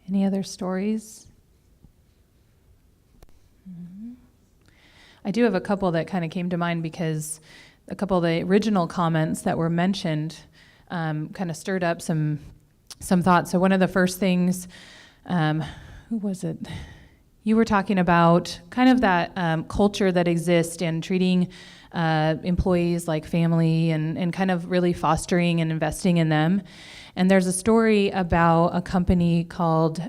Any other stories? I do have a couple that kind of came to mind because a couple of the original comments that were mentioned kind of stirred up some thoughts. So one of the first things, who was it? You were talking about kind of that culture that exists in treating employees like family and kind of really fostering and investing in them. And there's a story about a company called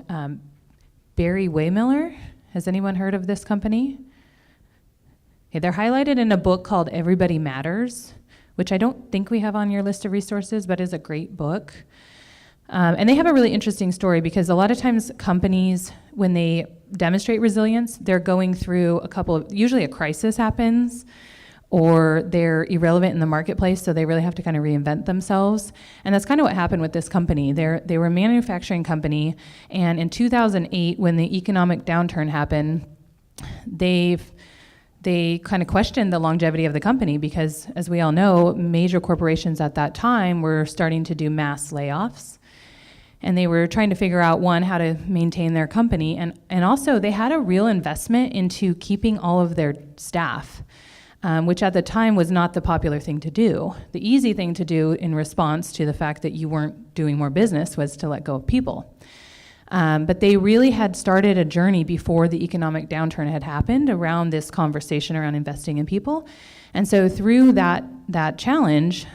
Barry Waymiller. Has anyone heard of this company? Okay, they're highlighted in a book called Everybody Matters, which I don't think we have on your list of resources, but is a great book. And they have a really interesting story because a lot of times companies, when they demonstrate resilience, they're going through usually a crisis happens, or they're irrelevant in the marketplace, so they really have to kind of reinvent themselves. And that's kind of what happened with this company. They were a manufacturing company, and in 2008, when the economic downturn happened, they kind of questioned the longevity of the company because, as we all know, major corporations at that time were starting to do mass layoffs. And they were trying to figure out, one, how to maintain their company, and also they had a real investment into keeping all of their staff, which at the time was not the popular thing to do. The easy thing to do in response to the fact that you weren't doing more business was to let go of people. But they really had started a journey before the economic downturn had happened around this conversation around investing in people. And so through that challenge,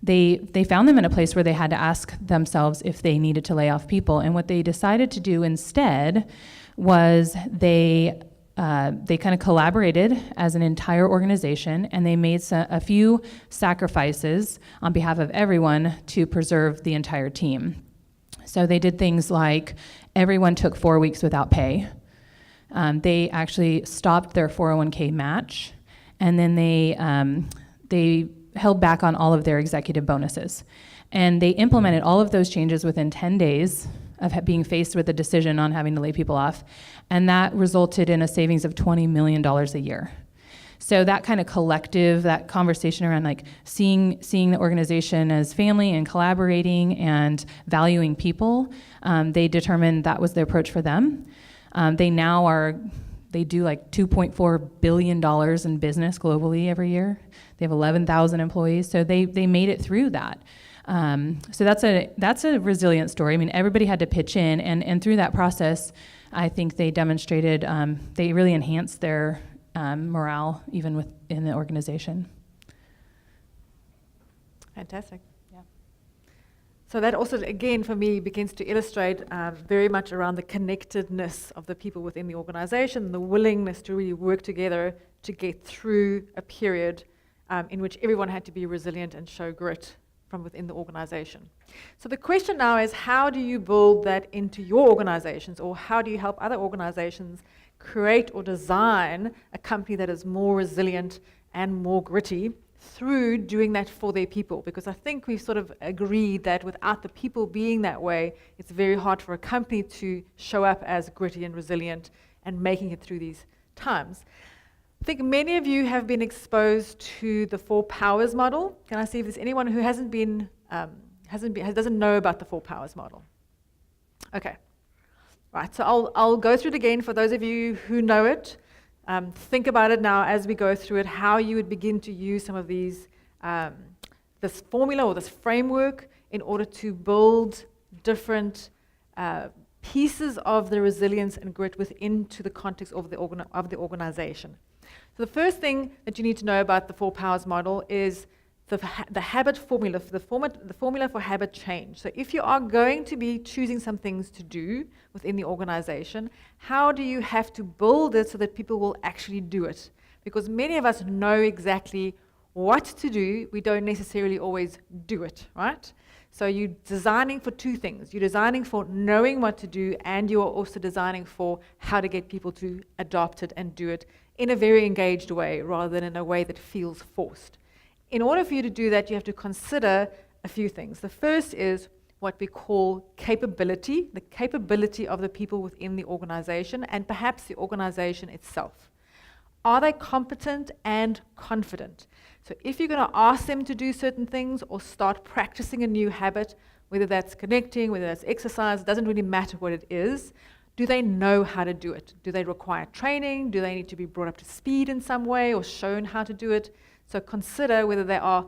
they found them in a place where they had to ask themselves if they needed to lay off people. And what they decided to do instead was they kind of collaborated as an entire organization, and they made a few sacrifices on behalf of everyone to preserve the entire team. So they did things like everyone took 4 weeks without pay. They actually stopped their 401k match, and then they held back on all of their executive bonuses. And they implemented all of those changes within 10 days of being faced with a decision on having to lay people off, and that resulted in a savings of $20 million a year. So that kind of collective, that conversation around like seeing the organization as family and collaborating and valuing people, they determined that was the approach for them. They do like $2.4 billion in business globally every year. They have 11,000 employees, so they made it through that. So that's a resilient story. I mean, everybody had to pitch in, and through that process, I think they demonstrated, they really enhanced their morale even within the organization. Fantastic. Yeah. So that also, again, for me, begins to illustrate very much around the connectedness of the people within the organization, the willingness to really work together to get through a period in which everyone had to be resilient and show grit from within the organization. So the question now is, how do you build that into your organizations, or how do you help other organizations create or design a company that is more resilient and more gritty through doing that for their people? Because I think we've sort of agreed that without the people being that way, it's very hard for a company to show up as gritty and resilient and making it through these times. I think many of you have been exposed to the 4 powers model. Can I see if there's anyone who doesn't know about the 4 powers model? Okay. Right, so I'll go through it again for those of you who know it. Think about it now as we go through it, how you would begin to use some of these, this formula or this framework in order to build different pieces of the resilience and grit within to the context of the organization. So the first thing that you need to know about the 4 powers model is the habit formula, the formula for habit change. So if you are going to be choosing some things to do within the organization, how do you have to build it so that people will actually do it? Because many of us know exactly what to do, we don't necessarily always do it, right? So you're designing for 2 things. You're designing for knowing what to do, and you are also designing for how to get people to adopt it and do it in a very engaged way rather than in a way that feels forced. In order for you to do that, you have to consider a few things. The first is what we call capability, the capability of the people within the organization and perhaps the organization itself. Are they competent and confident? So if you're going to ask them to do certain things or start practicing a new habit, whether that's connecting, whether that's exercise, it doesn't really matter what it is. Do they know how to do it? Do they require training? Do they need to be brought up to speed in some way or shown how to do it? So consider whether they are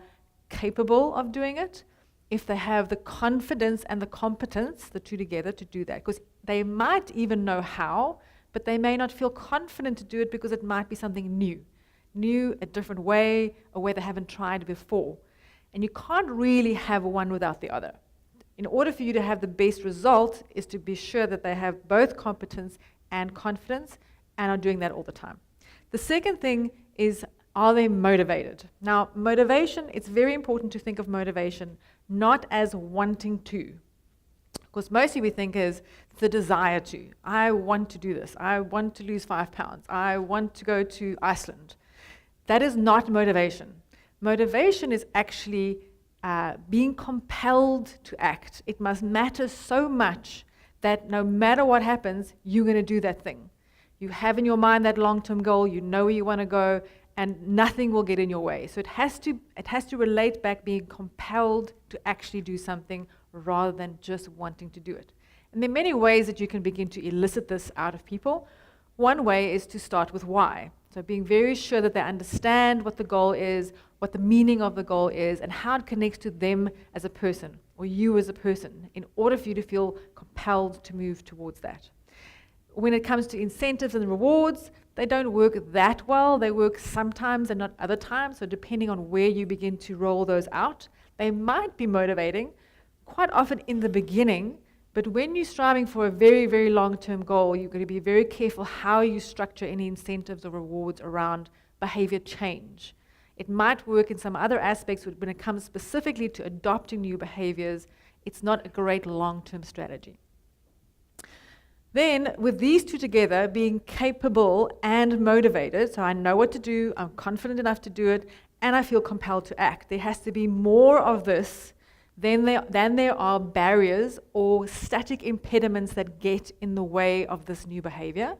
capable of doing it, if they have the confidence and the competence, the two together, to do that. Because they might even know how, but they may not feel confident to do it because it might be something new, a different way, a way they haven't tried before. And you can't really have one without the other. In order for you to have the best result is to be sure that they have both competence and confidence and are doing that all the time. The second thing is, are they motivated? Now, motivation, it's very important to think of motivation not as wanting to. Because mostly we think is the desire to. I want to do this. I want to lose 5 pounds. I want to go to Iceland. That is not motivation. Motivation is actually being compelled to act. It must matter so much that no matter what happens, you're going to do that thing. You have in your mind that long-term goal, you know where you want to go, and nothing will get in your way. So it has to relate back being compelled to actually do something rather than just wanting to do it. And there are many ways that you can begin to elicit this out of people. One way is to start with why. So being very sure that they understand what the goal is, what the meaning of the goal is, and how it connects to them as a person, or you as a person, in order for you to feel compelled to move towards that. When it comes to incentives and rewards, they don't work that well. They work sometimes and not other times. So depending on where you begin to roll those out, they might be motivating, quite often in the beginning. But when you're striving for a very, very long-term goal, you're going to be very careful how you structure any incentives or rewards around behavior change. It might work in some other aspects, but when it comes specifically to adopting new behaviors, it's not a great long-term strategy. Then, with these two together, being capable and motivated, so I know what to do, I'm confident enough to do it, and I feel compelled to act. There has to be more of this than there are barriers or static impediments that get in the way of this new behavior,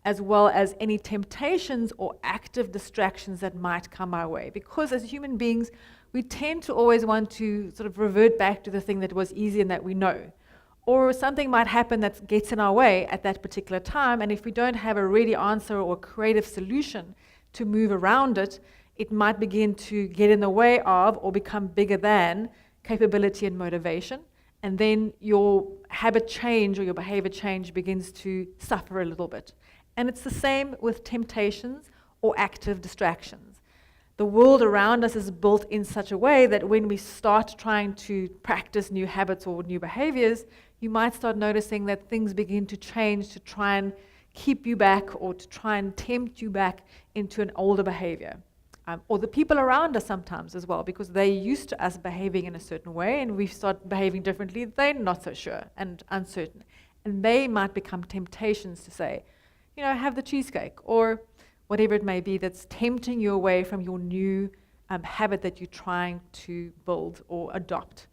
as well as any temptations or active distractions that might come our way. Because as human beings, we tend to always want to sort of revert back to the thing that was easy and that we know. Or something might happen that gets in our way at that particular time, and if we don't have a ready answer or creative solution to move around it, it might begin to get in the way of or become bigger than capability and motivation, and then your habit change or your behavior change begins to suffer a little bit. And it's the same with temptations or active distractions. The world around us is built in such a way that when we start trying to practice new habits or new behaviors, you might start noticing that things begin to change to try and keep you back or to try and tempt you back into an older behavior. Or the people around us sometimes as well, because they're used to us behaving in a certain way and we start behaving differently, they're not so sure and uncertain. And they might become temptations to say, you know, have the cheesecake or whatever it may be that's tempting you away from your new habit that you're trying to build or adopt.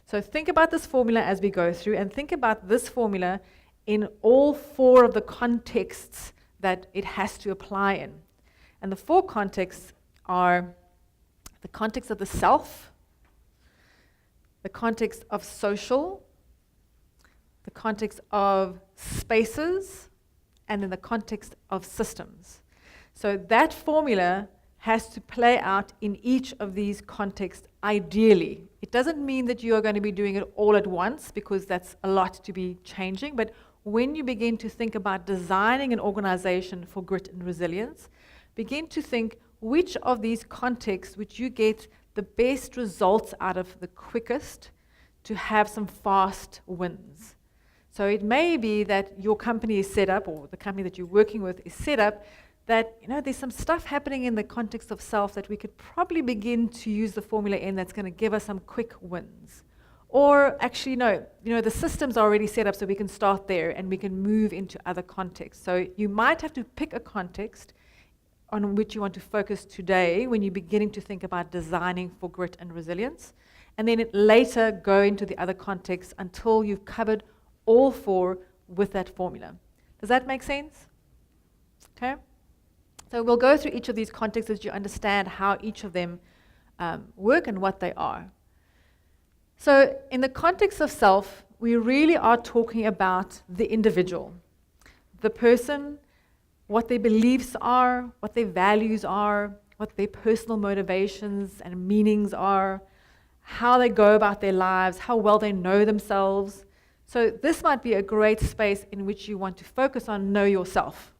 So think about this formula as we go through, and think about this formula in all 4 of the contexts that it has to apply in. And the 4 contexts are the context of the self, the context of social, the context of spaces, and then the context of systems. So that formula has to play out in each of these contexts ideally. It doesn't mean that you are going to be doing it all at once, because that's a lot to be changing, but when you begin to think about designing an organization for grit and resilience, begin to think which of these contexts would you get the best results out of the quickest to have some fast wins. So it may be that your company is set up, or the company that you're working with is set up, that there's some stuff happening in the context of self that we could probably begin to use the formula in that's going to give us some quick wins. Or actually, no, the system's already set up, so we can start there and we can move into other contexts. So you might have to pick a context on which you want to focus today when you're beginning to think about designing for grit and resilience, and then later go into the other contexts until you've covered all 4 with that formula. Does that make sense? Okay. So we'll go through each of these contexts as you understand how each of them work and what they are. So in the context of self, we really are talking about the individual, the person, what their beliefs are, what their values are, what their personal motivations and meanings are, how they go about their lives, how well they know themselves. So this might be a great space in which you want to focus on know yourself.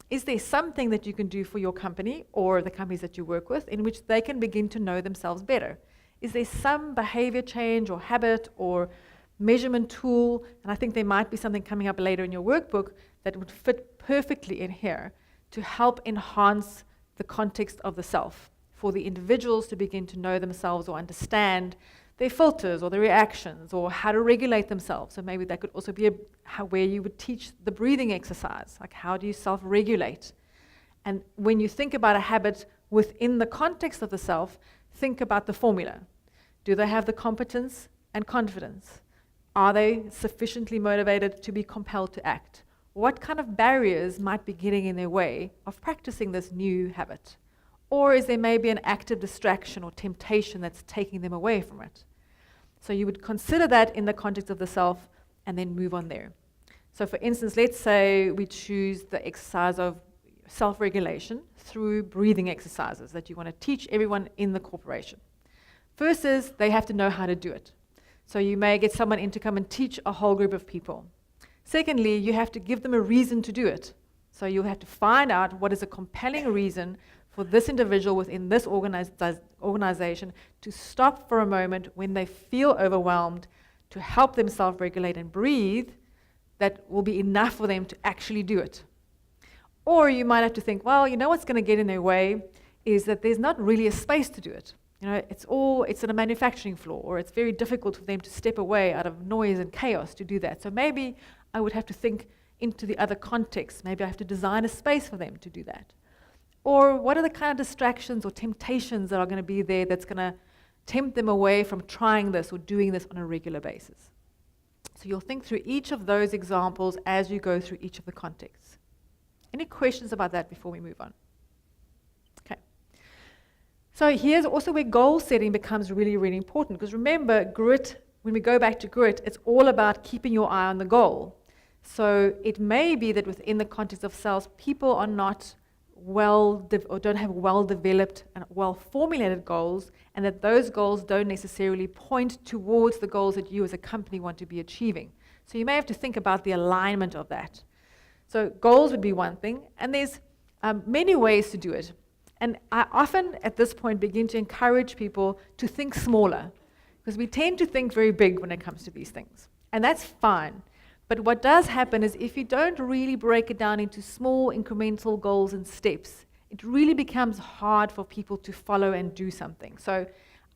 Is there something that you can do for your company or the companies that you work with in which they can begin to know themselves better? Is there some behavior change or habit or measurement tool? And I think there might be something coming up later in your workbook that would fit perfectly in here to help enhance the context of the self for the individuals to begin to know themselves or understand their filters or their reactions or how to regulate themselves. So maybe that could also be where you would teach the breathing exercise, like how do you self-regulate? And when you think about a habit within the context of the self, think about the formula. Do they have the competence and confidence? Are they sufficiently motivated to be compelled to act? What kind of barriers might be getting in their way of practicing this new habit? Or is there maybe an active distraction or temptation that's taking them away from it? So you would consider that in the context of the self and then move on there. So for instance, let's say we choose the exercise of self-regulation through breathing exercises that you want to teach everyone in the corporation. First is they have to know how to do it. So you may get someone in to come and teach a whole group of people. Secondly, you have to give them a reason to do it. So you'll have to find out what is a compelling reason for this individual within this organization to stop for a moment when they feel overwhelmed, to help them self-regulate and breathe, that will be enough for them to actually do it. Or you might have to think, well, you know what's going to get in their way is that there's not really a space to do it. You know, it's in a manufacturing floor, or it's very difficult for them to step away out of noise and chaos to do that. So maybe I would have to think into the other context. Maybe I have to design a space for them to do that. Or what are the kind of distractions or temptations that are going to be there that's going to tempt them away from trying this or doing this on a regular basis? So you'll think through each of those examples as you go through each of the contexts. Any questions about that before we move on? Okay. So here's also where goal setting becomes really, really important. Because remember, grit, when we go back to grit, it's all about keeping your eye on the goal. So it may be that within the context of self, people are not or don't have well-developed and well-formulated goals, and that those goals don't necessarily point towards the goals that you as a company want to be achieving. So you may have to think about the alignment of that. So goals would be one thing, and there's many ways to do it. And I often, at this point, begin to encourage people to think smaller, because we tend to think very big when it comes to these things. And that's fine. But what does happen is if you don't really break it down into small incremental goals and steps, it really becomes hard for people to follow and do something. So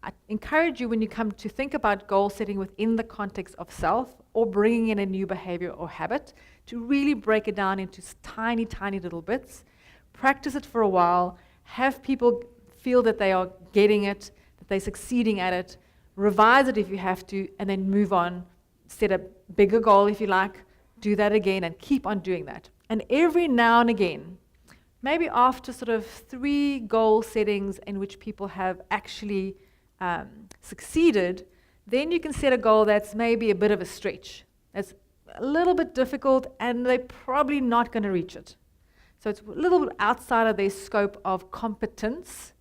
I encourage you, when you come to think about goal setting within the context of self or bringing in a new behavior or habit, to really break it down into tiny, tiny little bits, practice it for a while, have people feel that they are getting it, that they're succeeding at it, revise it if you have to, and then move on. Set a bigger goal if you like, do that again and keep on doing that. And every now and again, maybe after sort of 3 goal settings in which people have actually succeeded, then you can set a goal that's maybe a bit of a stretch. That's a little bit difficult and they're probably not going to reach it. So it's a little bit outside of their scope of competence,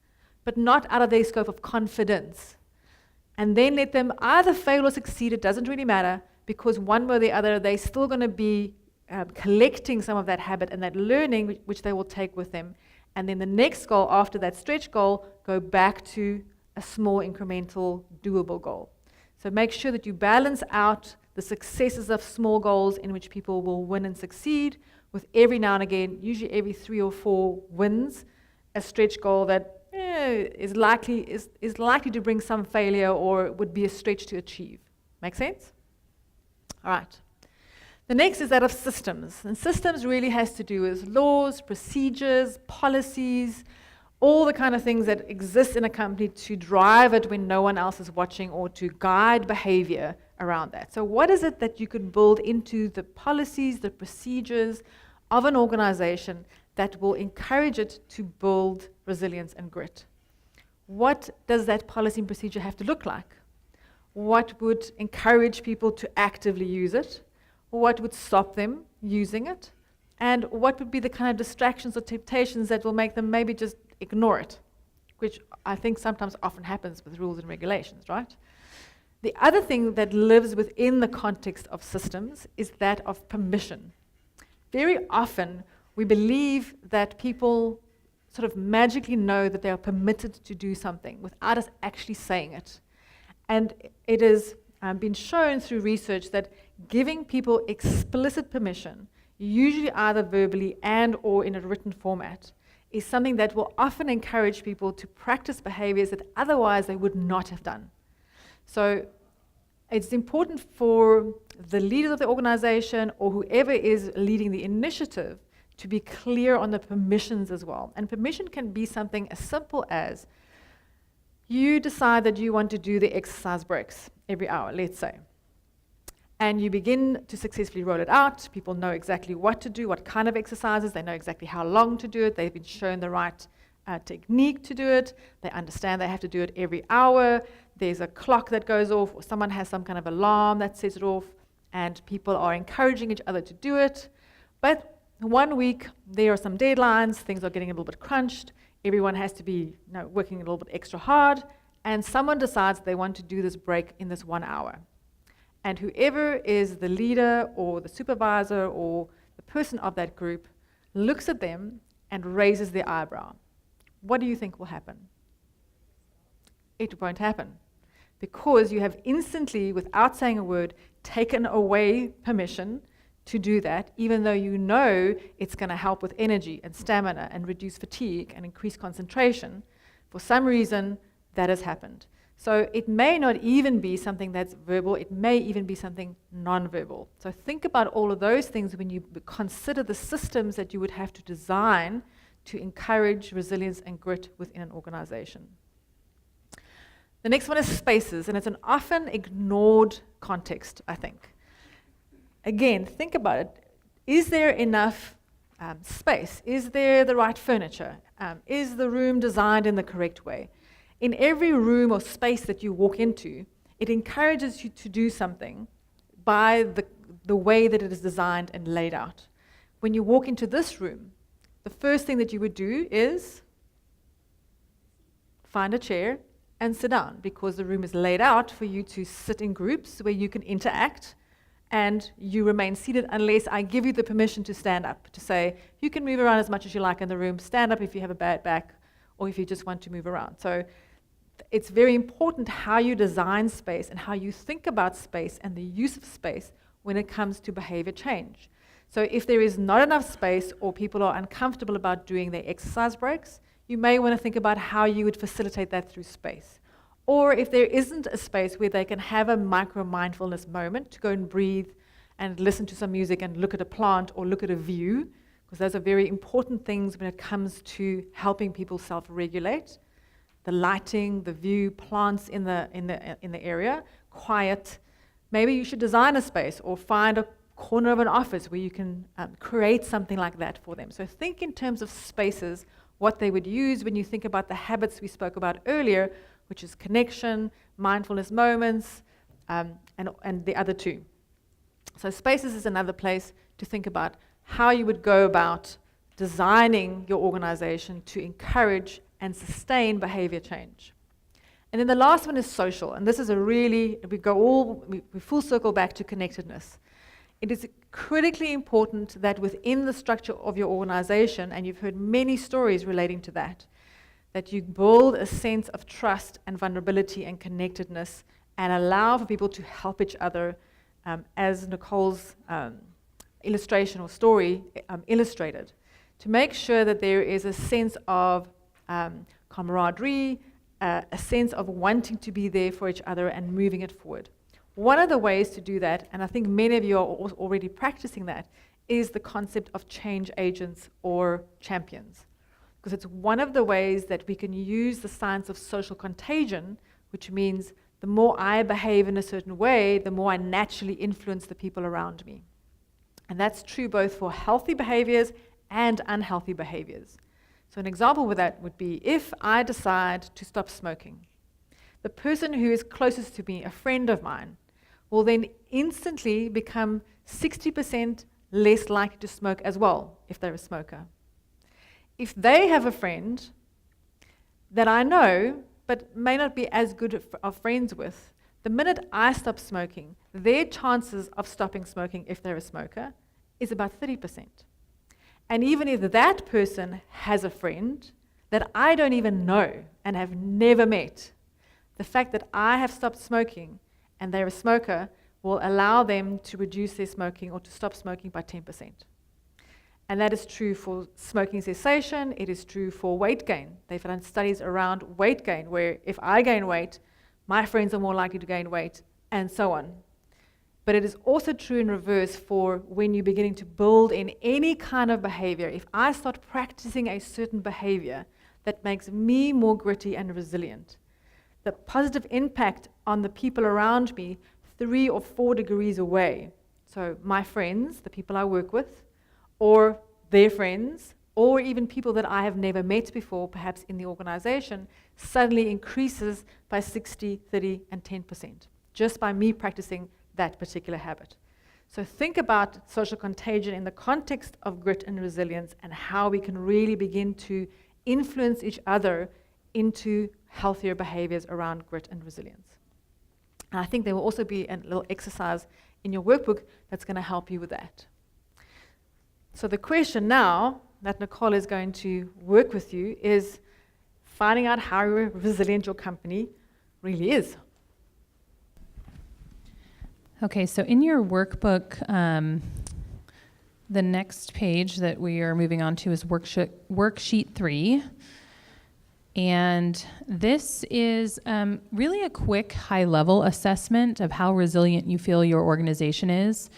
but not out of their scope of confidence. And then let them either fail or succeed, it doesn't really matter, because one way or the other, they're still going to be collecting some of that habit and that learning which they will take with them. And then the next goal after that stretch goal, go back to a small incremental doable goal. So make sure that you balance out the successes of small goals in which people will win and succeed with every now and again, usually every 3 or 4 wins, a stretch goal that is likely to bring some failure or would be a stretch to achieve. Make sense? All right. The next is that of systems. And systems really has to do with laws, procedures, policies, all the kind of things that exist in a company to drive it when no one else is watching or to guide behavior around that. So what is it that you could build into the policies, the procedures of an organization that will encourage it to build resilience and grit? What does that policy and procedure have to look like? what would encourage people to actively use it, what would stop them using it, and what would be the kind of distractions or temptations that will make them maybe just ignore it, which I think sometimes often happens with rules and regulations, right? The other thing that lives within the context of systems is that of permission. Very often, we believe that people sort of magically know that they are permitted to do something without us actually saying it. And it has been shown through research that giving people explicit permission, usually either verbally and or in a written format, is something that will often encourage people to practice behaviors that otherwise they would not have done. So it's important for the leaders of the organization or whoever is leading the initiative to be clear on the permissions as well. And permission can be something as simple as you decide that you want to do the exercise breaks every hour, let's say. And you begin to successfully roll it out. People know exactly what to do, what kind of exercises. They know exactly how long to do it. They've been shown the right technique to do it. They understand they have to do it every hour. There's a clock that goes off, or someone has some kind of alarm that sets it off, and people are encouraging each other to do it. But 1 week, there are some deadlines, things are getting a little bit crunched, everyone has to be working a little bit extra hard, and someone decides they want to do this break in this 1 hour. And whoever is the leader or the supervisor or the person of that group looks at them and raises their eyebrow. What do you think will happen? It won't happen, because you have instantly, without saying a word, taken away permission to do that, even though you know it's going to help with energy and stamina and reduce fatigue and increase concentration. For some reason, that has happened. So it may not even be something that's verbal, it may even be something non-verbal. So think about all of those things when you consider the systems that you would have to design to encourage resilience and grit within an organization. The next one is spaces, and it's an often ignored context, I think. Again, think about it. Is there enough space? Is there the right furniture? Is the room designed in the correct way? In every room or space that you walk into, it encourages you to do something by the way that it is designed and laid out. When you walk into this room, the first thing that you would do is find a chair and sit down, because the room is laid out for you to sit in groups where you can interact, and you remain seated unless I give you the permission to stand up, to say, you can move around as much as you like in the room, stand up if you have a bad back, or if you just want to move around. So it's very important how you design space and how you think about space and the use of space when it comes to behavior change. So if there is not enough space or people are uncomfortable about doing their exercise breaks, you may want to think about how you would facilitate that through space. Or if there isn't a space where they can have a micro-mindfulness moment to go and breathe and listen to some music and look at a plant or look at a view, because those are very important things when it comes to helping people self-regulate. The lighting, the view, plants in the area, quiet. Maybe you should design a space or find a corner of an office where you can create something like that for them. So think in terms of spaces, what they would use when you think about the habits we spoke about earlier, which is connection, mindfulness moments, and the other two. So spaces is another place to think about how you would go about designing your organization to encourage and sustain behavior change. And then the last one is social, and this is we full circle back to connectedness. It is critically important that within the structure of your organization, and you've heard many stories relating to that you build a sense of trust and vulnerability and connectedness and allow for people to help each other, as Nicole's illustration or story illustrated, to make sure that there is a sense of camaraderie, a sense of wanting to be there for each other and moving it forward. One of the ways to do that, and I think many of you are already practicing that, is the concept of change agents or champions. Because it's one of the ways that we can use the science of social contagion, which means the more I behave in a certain way, the more I naturally influence the people around me. And that's true both for healthy behaviors and unhealthy behaviors. So an example with that would be if I decide to stop smoking, the person who is closest to me, a friend of mine, will then instantly become 60% less likely to smoke as well, if they're a smoker. If they have a friend that I know, but may not be as good of friends with, the minute I stop smoking, their chances of stopping smoking, if they're a smoker, is about 30%. And even if that person has a friend that I don't even know and have never met, the fact that I have stopped smoking and they're a smoker will allow them to reduce their smoking or to stop smoking by 10%. And that is true for smoking cessation. It is true for weight gain. They've done studies around weight gain, where if I gain weight, my friends are more likely to gain weight, and so on. But it is also true in reverse for when you're beginning to build in any kind of behavior. If I start practicing a certain behavior that makes me more gritty and resilient, the positive impact on the people around me 3 or 4 degrees away, so my friends, the people I work with, or their friends, or even people that I have never met before, perhaps in the organization, suddenly increases by 60, 30, and 10%, just by me practicing that particular habit. So think about social contagion in the context of grit and resilience, and how we can really begin to influence each other into healthier behaviors around grit and resilience. And I think there will also be a little exercise in your workbook that's going to help you with that. So the question now that Nicole is going to work with you is finding out how resilient your company really is. Okay, so in your workbook, the next page that we are moving on to is worksheet 3. And this is really a quick high-level assessment of how resilient you feel your organization is.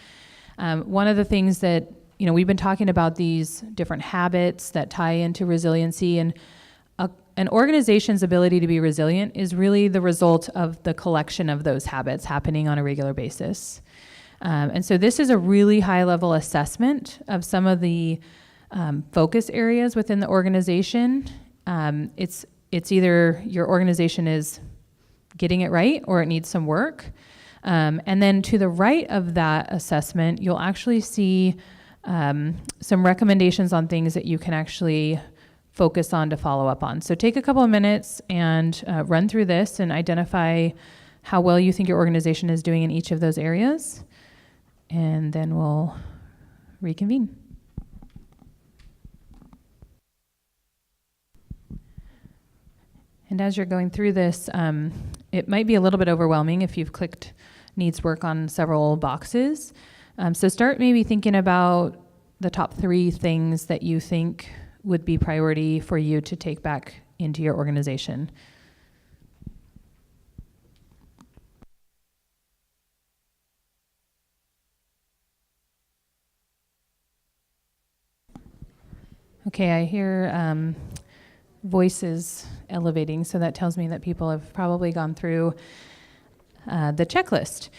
One of the things that, we've been talking about these different habits that tie into resiliency, and an organization's ability to be resilient is really the result of the collection of those habits happening on a regular basis. And so this is a really high-level assessment of some of the focus areas within the organization. It's either your organization is getting it right or it needs some work. And then to the right of that assessment, you'll actually see some recommendations on things that you can actually focus on to follow up on. So take a couple of minutes and run through this and identify how well you think your organization is doing in each of those areas. And then we'll reconvene. And as you're going through this, it might be a little bit overwhelming if you've clicked needs work on several boxes. So start maybe thinking about the top 3 things that you think would be priority for you to take back into your organization. Okay, I hear voices elevating, so that tells me that people have probably gone through the checklist.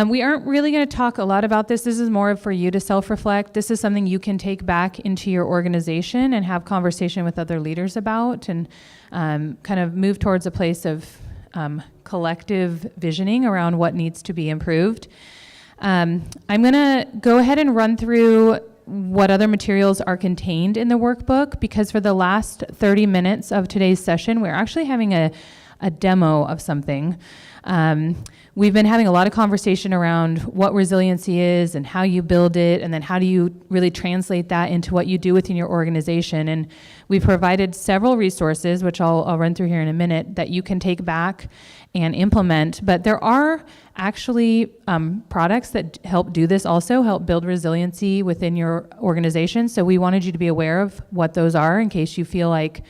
We aren't really going to talk a lot about this. This is more for you to self-reflect. This is something you can take back into your organization and have conversation with other leaders about, and kind of move towards a place of collective visioning around what needs to be improved. I'm going to go ahead and run through what other materials are contained in the workbook, because for the last 30 minutes of today's session, we're actually having a demo of something. We've been having a lot of conversation around what resiliency is and how you build it, and then how do you really translate that into what you do within your organization. And we've provided several resources, which I'll run through here in a minute, that you can take back and implement. But there are actually products that help do this also, help build resiliency within your organization. So we wanted you to be aware of what those are in case you feel like,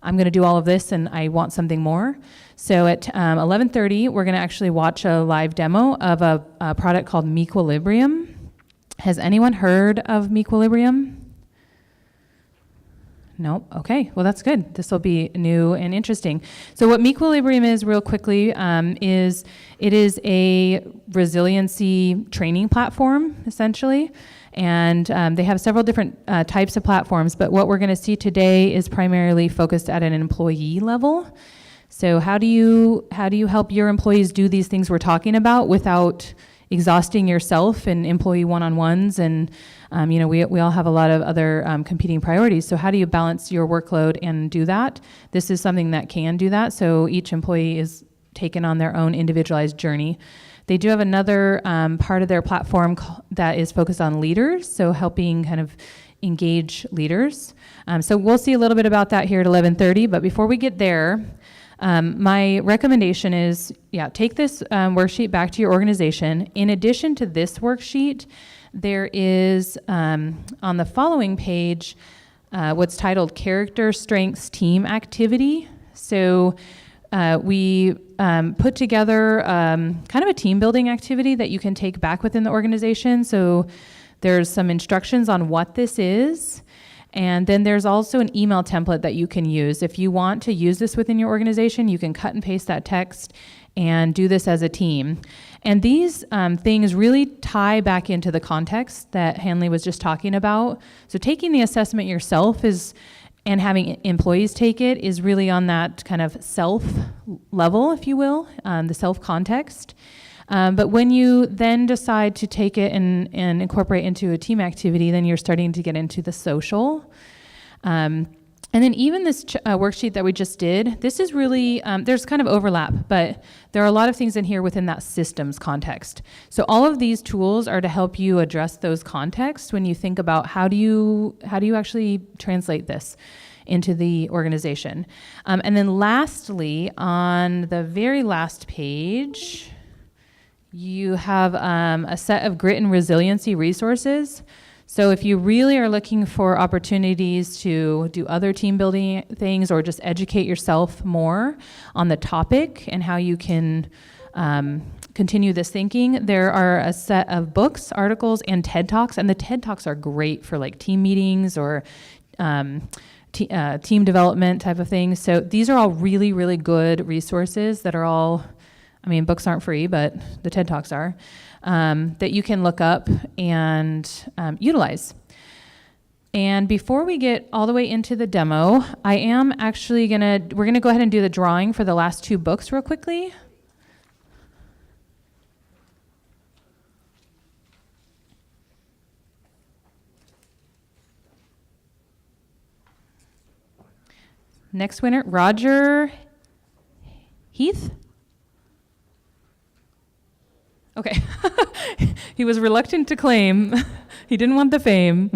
I'm going to do all of this and I want something more. So at 11:30, we're going to actually watch a live demo of a product called Mequilibrium. Has anyone heard of Mequilibrium? No? Okay, well that's good. This will be new and interesting. So what Mequilibrium is, real quickly, is it is a resiliency training platform, essentially. And they have several different types of platforms, but what we're going to see today is primarily focused at an employee level. So how do you help your employees do these things we're talking about without exhausting yourself and employee one-on-ones? And we all have a lot of other competing priorities. So how do you balance your workload and do that? This is something that can do that. So each employee is taken on their own individualized journey. They do have another part of their platform that is focused on leaders, so helping kind of engage leaders. So we'll see a little bit about that here at 11:30, but before we get there, my recommendation is, take this worksheet back to your organization. In addition to this worksheet, there is on the following page what's titled Character Strengths Team Activity. So we put together kind of a team building activity that you can take back within the organization. So there's some instructions on what this is. And then there's also an email template that you can use. If you want to use this within your organization, you can cut and paste that text and do this as a team. And these things really tie back into the context that Hanley was just talking about. So taking the assessment yourself and having employees take it is really on that kind of self level, if you will, the self context. But when you then decide to take it and incorporate into a team activity, then you're starting to get into the social. And then even this worksheet that we just did, this is really, there's kind of overlap, but there are a lot of things in here within that systems context. So all of these tools are to help you address those contexts when you think about how do you actually translate this into the organization. And then lastly, on the very last page, you have a set of grit and resiliency resources. So if you really are looking for opportunities to do other team building things or just educate yourself more on the topic and how you can continue this thinking, there are a set of books, articles, and TED Talks. And the TED Talks are great for like team meetings or team development type of things. So these are all really, really good resources that are all, books aren't free, but the TED Talks are, that you can look up and utilize. And before we get all the way into the demo, I am actually we're gonna go ahead and do the drawing for the last two books real quickly. Next winner, Roger Heath. Okay. He was reluctant to claim. He didn't want the fame.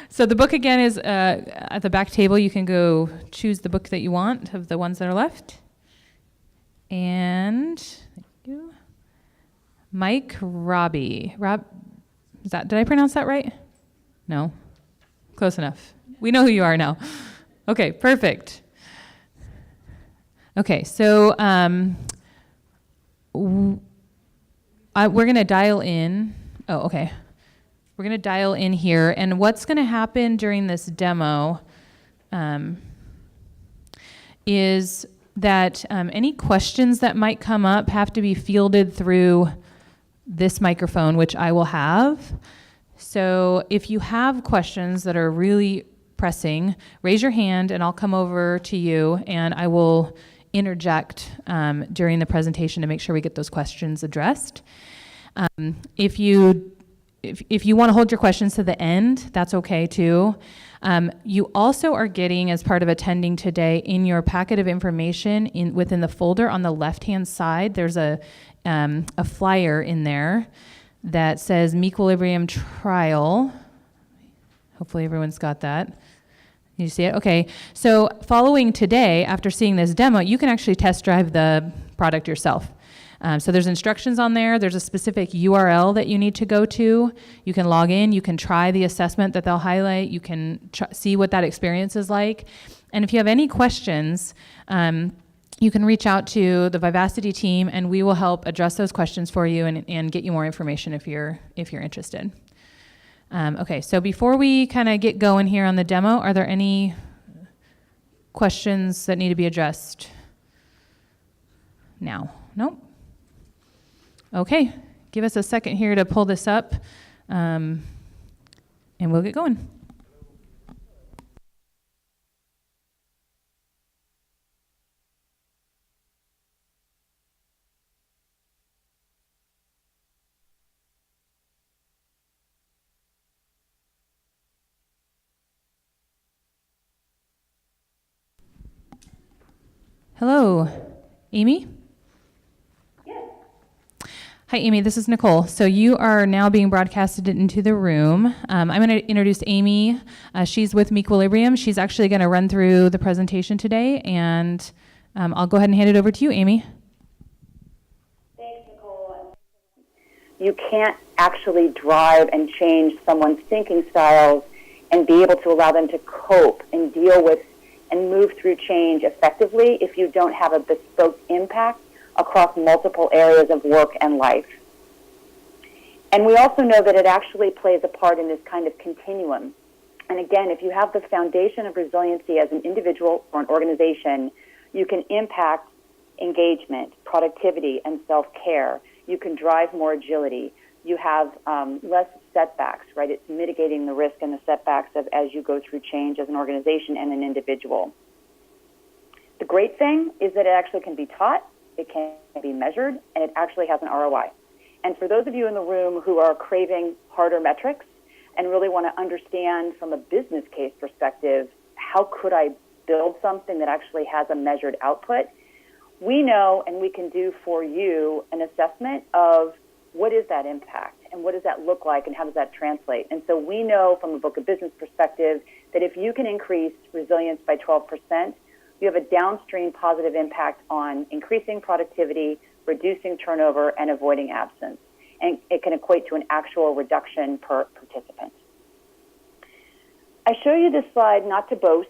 So the book again is at the back table. You can go choose the book that you want of the ones that are left. And thank you. Mike Robbie. Did I pronounce that right? No. Close enough. We know who you are now. Okay, perfect. Okay, so we're going to dial in. Oh, okay. We're going to dial in here. And what's going to happen during this demo is that any questions that might come up have to be fielded through this microphone, which I will have. So if you have questions that are really pressing, raise your hand and I'll come over to you and I will interject during the presentation to make sure we get those questions addressed. If you want to hold your questions to the end, that's okay too. You also are getting, as part of attending today, in your packet of information within the folder on the left-hand side, there's a flyer in there that says Mequilibrium Trial. Hopefully everyone's got that. You see it? Okay. So following today, after seeing this demo, you can actually test drive the product yourself. So there's instructions on there. There's a specific URL that you need to go to. You can log in. You can try the assessment that they'll highlight. You can see what that experience is like. And if you have any questions, you can reach out to the Vivacity team, and we will help address those questions for you and get you more information if you're interested. Okay, so before we kind of get going here on the demo, are there any questions that need to be addressed now? Nope. Okay, give us a second here to pull this up, and we'll get going. Hello, Amy? Hi, Amy. This is Nicole. So you are now being broadcasted into the room. I'm going to introduce Amy. She's with Mequilibrium. She's actually going to run through the presentation today, and I'll go ahead and hand it over to you, Amy. Thanks, Nicole. You can't actually drive and change someone's thinking styles and be able to allow them to cope and deal with and move through change effectively if you don't have a bespoke impact across multiple areas of work and life. And we also know that it actually plays a part in this kind of continuum. And again, if you have the foundation of resiliency as an individual or an organization, you can impact engagement, productivity, and self-care. You can drive more agility. You have less setbacks, right? It's mitigating the risk and the setbacks of as you go through change as an organization and an individual. The great thing is that it actually can be taught, it can be measured, and it actually has an ROI. And for those of you in the room who are craving harder metrics and really want to understand from a business case perspective, how could I build something that actually has a measured output, we know and we can do for you an assessment of what is that impact and what does that look like and how does that translate. And so we know from a book of business perspective that if you can increase resilience by 12%, you have a downstream positive impact on increasing productivity, reducing turnover, and avoiding absence. And it can equate to an actual reduction per participant. I show you this slide not to boast.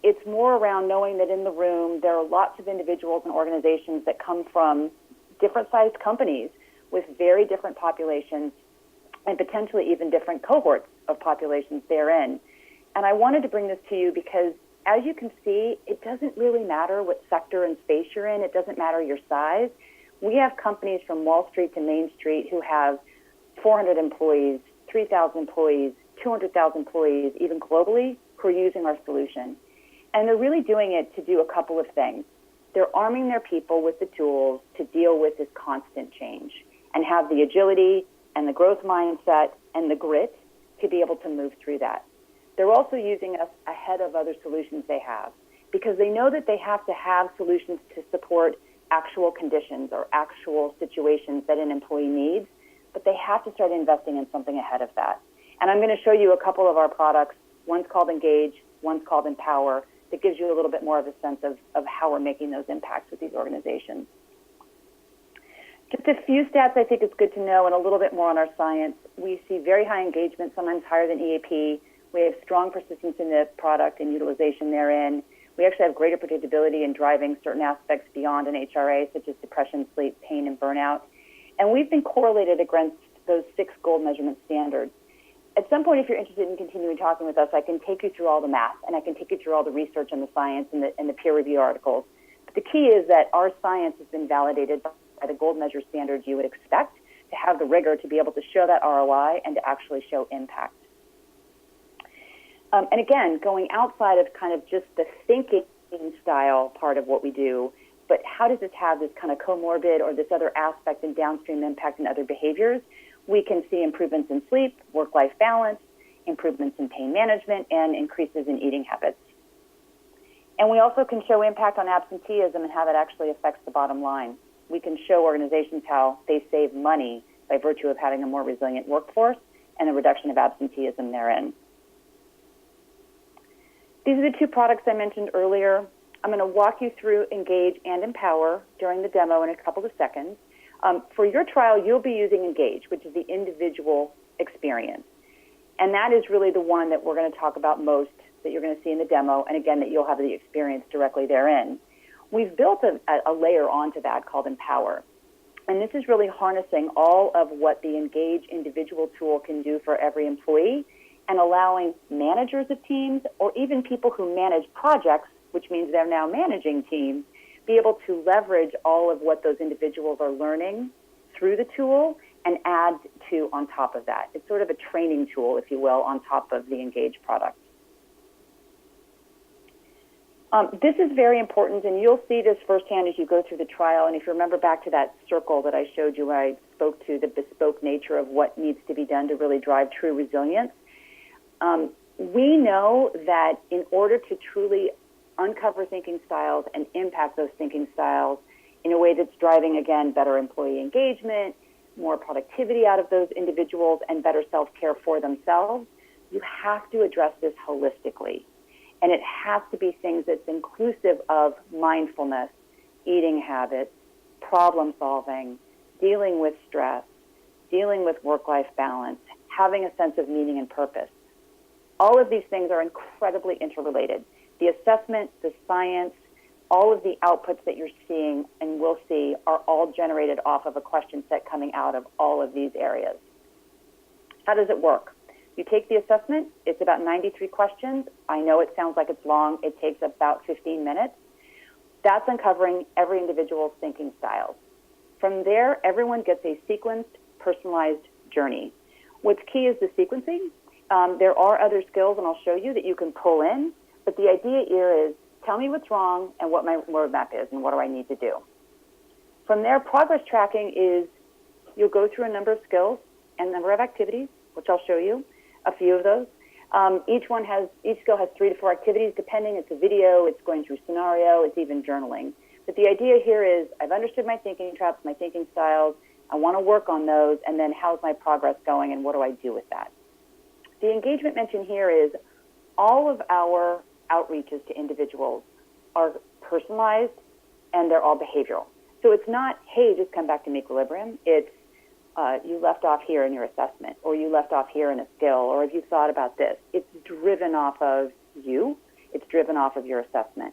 It's more around knowing that in the room there are lots of individuals and organizations that come from different sized companies with very different populations and potentially even different cohorts of populations therein. And I wanted to bring this to you because as you can see, it doesn't really matter what sector and space you're in. It doesn't matter your size. We have companies from Wall Street to Main Street who have 400 employees, 3,000 employees, 200,000 employees, even globally, who are using our solution. And they're really doing it to do a couple of things. They're arming their people with the tools to deal with this constant change and have the agility and the growth mindset and the grit to be able to move through that. They're also using us ahead of other solutions they have because they know that they have to have solutions to support actual conditions or actual situations that an employee needs, but they have to start investing in something ahead of that. And I'm going to show you a couple of our products. One's called Engage, one's called Empower, that gives you a little bit more of a sense of how we're making those impacts with these organizations. Just a few stats I think it's good to know and a little bit more on our science. We see very high engagement, sometimes higher than EAP. We have strong persistence in the product and utilization therein. We actually have greater predictability in driving certain aspects beyond an HRA, such as depression, sleep, pain, and burnout. And we've been correlated against those 6 gold measurement standards. At some point, if you're interested in continuing talking with us, I can take you through all the math, and I can take you through all the research and the science and the peer review articles. But the key is that our science has been validated by the gold measure standards you would expect to have the rigor to be able to show that ROI and to actually show impact. And again, going outside of kind of just the thinking style part of what we do, but how does this have this kind of comorbid or this other aspect and downstream impact in other behaviors? We can see improvements in sleep, work-life balance, improvements in pain management, and increases in eating habits. And we also can show impact on absenteeism and how that actually affects the bottom line. We can show organizations how they save money by virtue of having a more resilient workforce and a reduction of absenteeism therein. These are the 2 products I mentioned earlier. I'm going to walk you through Engage and Empower during the demo in a couple of seconds. For your trial, you'll be using Engage, which is the individual experience. And that is really the one that we're going to talk about most, that you're going to see in the demo, and again, that you'll have the experience directly therein. We've built a layer onto that called Empower. And this is really harnessing all of what the Engage individual tool can do for every employee and allowing managers of teams or even people who manage projects, which means they're now managing teams, be able to leverage all of what those individuals are learning through the tool and add to on top of that. It's sort of a training tool, if you will, on top of the Engage product. This is very important, and you'll see this firsthand as you go through the trial. And if you remember back to that circle that I showed you where I spoke to the bespoke nature of what needs to be done to really drive true resilience, we know that in order to truly uncover thinking styles and impact those thinking styles in a way that's driving, again, better employee engagement, more productivity out of those individuals, and better self-care for themselves, you have to address this holistically. And it has to be things that's inclusive of mindfulness, eating habits, problem solving, dealing with stress, dealing with work-life balance, having a sense of meaning and purpose. All of these things are incredibly interrelated. The assessment, the science, all of the outputs that you're seeing and will see are all generated off of a question set coming out of all of these areas. How does it work? You take the assessment. It's about 93 questions. I know it sounds like it's long. It takes about 15 minutes. That's uncovering every individual's thinking styles. From there, everyone gets a sequenced, personalized journey. What's key is the sequencing. There are other skills, and I'll show you, that you can pull in. But the idea here is, tell me what's wrong and what my roadmap is and what do I need to do. From there, progress tracking is you'll go through a number of skills and a number of activities, which I'll show you, a few of those. Each skill has 3 to 4 activities, depending. It's a video, it's going through scenario, it's even journaling. But the idea here is I've understood my thinking traps, my thinking styles. I want to work on those, and then how's my progress going and what do I do with that? The engagement mentioned here is all of our outreaches to individuals are personalized and they're all behavioral. So it's not, hey, just come back to equilibrium. It's you left off here in your assessment, or you left off here in a skill, or have you thought about this? It's driven off of you. It's driven off of your assessment.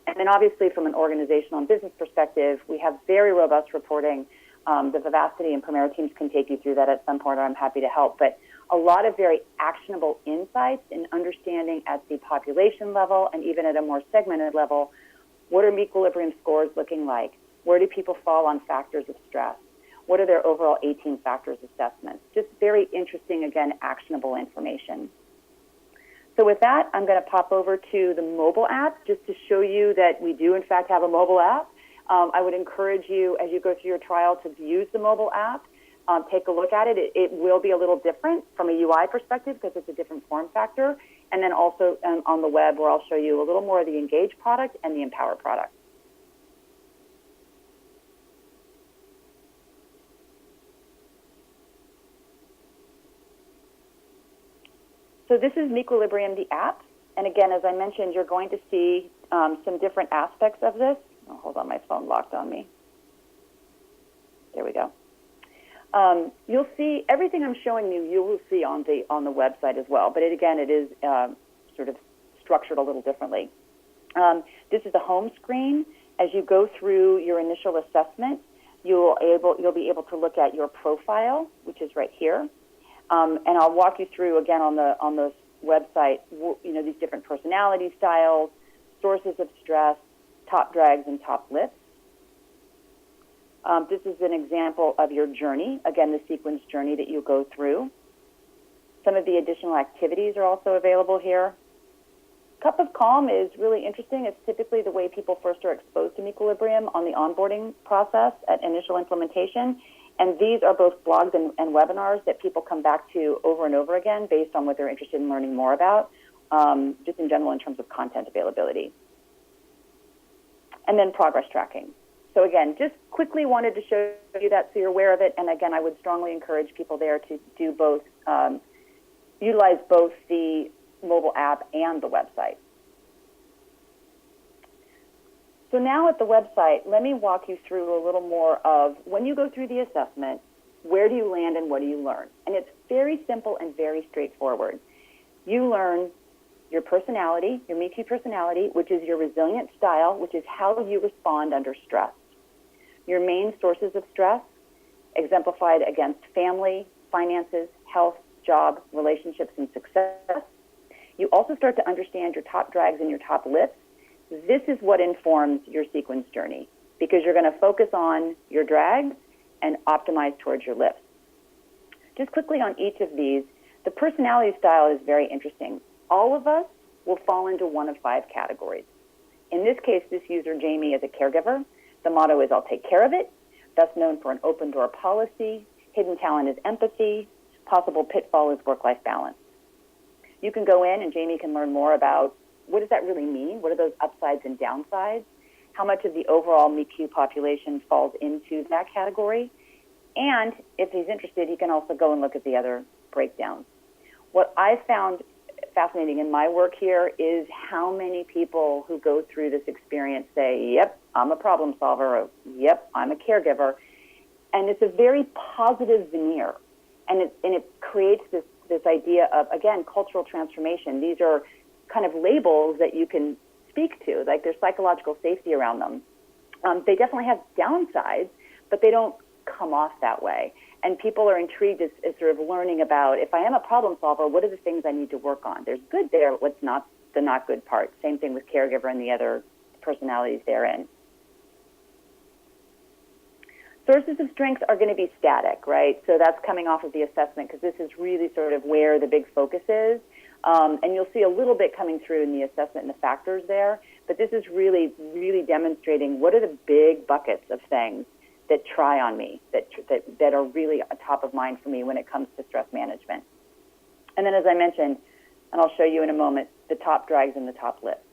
And then obviously from an organizational and business perspective, we have very robust reporting. The Vivacity and Premera teams can take you through that at some point, or I'm happy to help. But a lot of very actionable insights in understanding at the population level and even at a more segmented level, what are equilibrium scores looking like? Where do people fall on factors of stress? What are their overall 18 factors assessments? Just very interesting, again, actionable information. So with that, I'm going to pop over to the mobile app just to show you that we do, in fact, have a mobile app. I would encourage you, as you go through your trial, to use the mobile app. Take a look at it. It will be a little different from a UI perspective because it's a different form factor. And then also on the web, where I'll show you a little more of the Engage product and the Empower product. So this is Mequilibrium, the app. And again, as I mentioned, you're going to see some different aspects of this. Oh, hold on, my phone locked on me. There we go. You'll see everything I'm showing you. You will see on the website as well. But it is sort of structured a little differently. This is the home screen. As you go through your initial assessment, you'll be able to look at your profile, which is right here. And I'll walk you through again on the website. These different personality styles, sources of stress, top drags and top lifts. This is an example of your journey, again, the sequence journey that you go through. Some of the additional activities are also available here. Cup of Calm is really interesting. It's typically the way people first are exposed to Equilibrium on the onboarding process at initial implementation. And these are both blogs and webinars that people come back to over and over again based on what they're interested in learning more about, just in general in terms of content availability. And then progress tracking. So again, just quickly wanted to show you that so you're aware of it. And again, I would strongly encourage people there to do both, utilize both the mobile app and the website. So now at the website, let me walk you through a little more of when you go through the assessment, where do you land and what do you learn? And it's very simple and very straightforward. You learn your personality, your MeQ personality, which is your resilient style, which is how you respond under stress. Your main sources of stress, exemplified against family, finances, health, job, relationships, and success. You also start to understand your top drags and your top lifts. This is what informs your sequence journey because you're going to focus on your drags and optimize towards your lifts. Just quickly on each of these, the personality style is very interesting. All of us will fall into one of 5 categories. In this case, this user, Jamie, is a caregiver. The motto is, I'll take care of it. That's known for an open door policy. Hidden talent is empathy. Possible pitfall is work-life balance. You can go in and Jamie can learn more about what does that really mean? What are those upsides and downsides? How much of the overall MICU population falls into that category? And if he's interested, he can also go and look at the other breakdowns. What I found fascinating in my work here is how many people who go through this experience say, yep, I'm a problem solver, or yep, I'm a caregiver. And it's a very positive veneer. And it creates this idea of, again, cultural transformation. These are kind of labels that you can speak to, like there's psychological safety around them. They definitely have downsides, but they don't come off that way. And people are intrigued as sort of learning about, if I am a problem solver, what are the things I need to work on? There's good there, but what's not the not good part? Same thing with caregiver and the other personalities therein. Sources of strength are going to be static, right? So that's coming off of the assessment because this is really sort of where the big focus is. And you'll see a little bit coming through in the assessment and the factors there. But this is really, really demonstrating what are the big buckets of things that try on me, that are really top of mind for me when it comes to stress management. And then as I mentioned, and I'll show you in a moment, the top drags and the top lifts.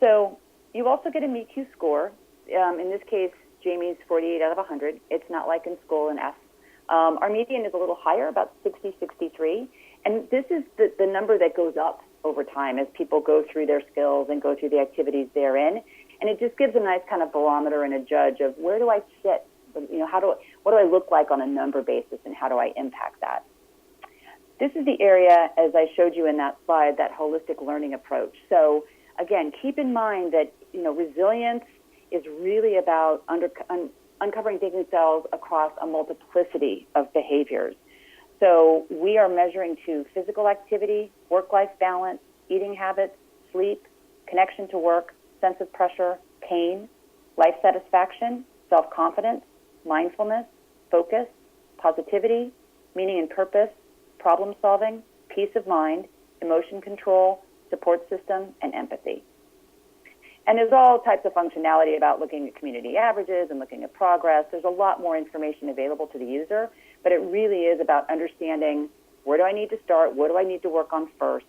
So you also get a MICU score. In this case, Jamie's 48 out of 100. It's not like in school in F. Our median is a little higher, about 60, 63. And this is the number that goes up over time as people go through their skills and go through the activities therein. And it just gives a nice kind of barometer and a judge of where do I sit? You know, what do I look like on a number basis, and how do I impact that? This is the area, as I showed you in that slide, that holistic learning approach. So again, keep in mind that, you know, resilience is really about uncovering thinking styles across a multiplicity of behaviors. So we are measuring to physical activity, work-life balance, eating habits, sleep, connection to work, sense of pressure, pain, life satisfaction, self-confidence, mindfulness, focus, positivity, meaning and purpose, problem solving, peace of mind, emotion control, support system, and empathy. And there's all types of functionality about looking at community averages and looking at progress. There's a lot more information available to the user, but it really is about understanding where do I need to start, what do I need to work on first,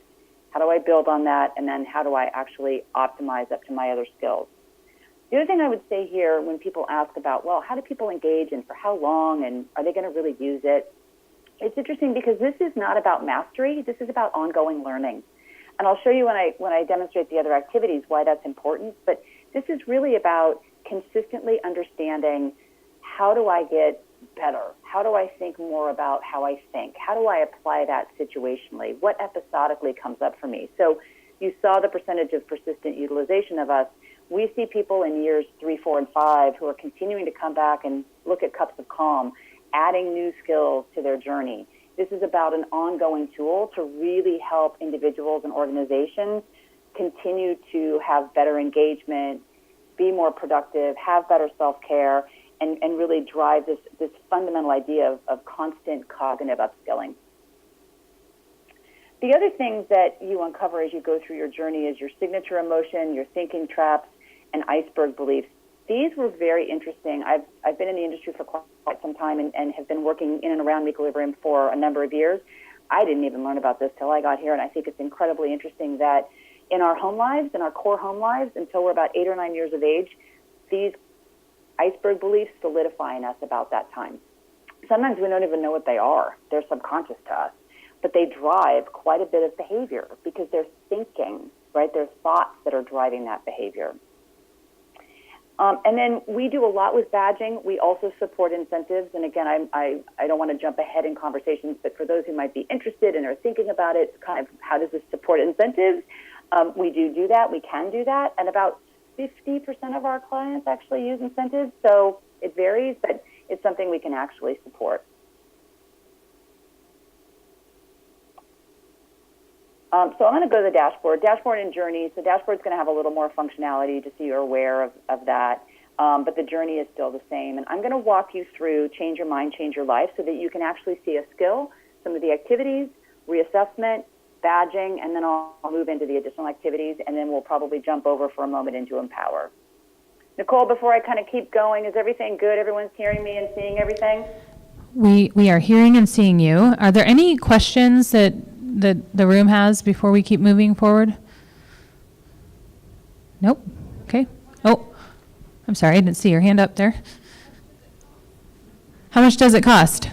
how do I build on that, and then how do I actually optimize up to my other skills. The other thing I would say here when people ask about, well, how do people engage and for how long and are they going to really use it? It's interesting because this is not about mastery. This is about ongoing learning. And I'll show you when I demonstrate the other activities why that's important. But this is really about consistently understanding how do I get better? How do I think more about how I think? How do I apply that situationally? What episodically comes up for me? So you saw the percentage of persistent utilization of us. We see people in years 3, 4, and 5 who are continuing to come back and look at cups of calm, adding new skills to their journey. This is about an ongoing tool to really help individuals and organizations continue to have better engagement, be more productive, have better self-care, and really drive this fundamental idea of constant cognitive upskilling. The other things that you uncover as you go through your journey is your signature emotion, your thinking traps, and iceberg beliefs. These were very interesting. I've been in the industry for quite some time and have been working in and around equilibrium for a number of years. I didn't even learn about this till I got here, and I think it's incredibly interesting that in our home lives, in our core home lives, until we're about 8 or 9 years of age, these iceberg beliefs solidify in us about that time. Sometimes we don't even know what they are. They're subconscious to us, but they drive quite a bit of behavior because they're thinking, right? They're thoughts that are driving that behavior. And then we do a lot with badging. We also support incentives. And again, I don't want to jump ahead in conversations, but for those who might be interested and are thinking about it, kind of how does this support incentives? We do that. We can do that. And about 50% of our clients actually use incentives. So it varies, but it's something we can actually support. So I'm going to go to the dashboard and journey. So dashboard's going to have a little more functionality just so you're aware of that. But the journey is still the same. And I'm going to walk you through Change Your Mind, Change Your Life so that you can actually see a skill, some of the activities, reassessment, badging, and then I'll move into the additional activities, and then we'll probably jump over for a moment into Empower. Nicole, before I kind of keep going, is everything good? Everyone's hearing me and seeing everything? We are hearing and seeing you. Are there any questions that the room has before we keep moving forward? Nope. Okay. Oh, I'm sorry, I didn't see your hand up there. How much does it cost?